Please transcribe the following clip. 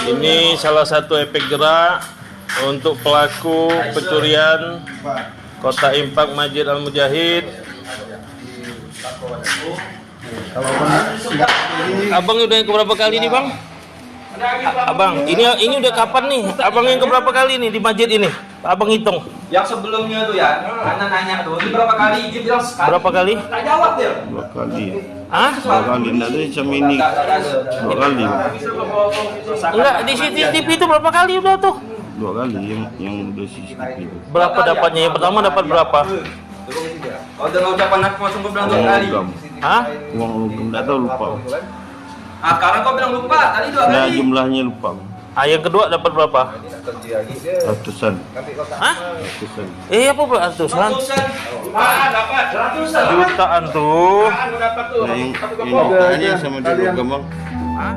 Ini salah satu efek jerak untuk pelaku pencurian Kota Impak Masjid Al Mujahid. Abang udah yang keberapa kali nih bang? Abang, ini udah kapan nih? Abang yang keberapa kali nih di masjid ini? Abang hitung. Yang sebelumnya tuh ya, Ana nanya tuh, ini berapa kali? Dia bilang sekali. Berapa kali? Tak jawab dia. 2 kali. Hah? 2 kali, enggak ada macam ini. 2 kali. Enggak, di CCTV itu berapa kali udah tuh? 2 kali yang udah CCTV itu. Berapa dapatnya? Yang pertama dapat berapa? Kalau udah ucapan aku langsung gue bilang 2 kali. Hah? Uang logam, enggak tahu lupa. Ah, sekarang kau bilang lupa, tadi 2 Nah, kali. jumlahnya lupa. Ah, yang kedua dapat berapa? Ratusan. Hah? Ratusan. Apa ratusan? Ratusan. Dapat ratusan. Jutaan tuh. Nah, yang jutaan yang sama di logam bang. Hah?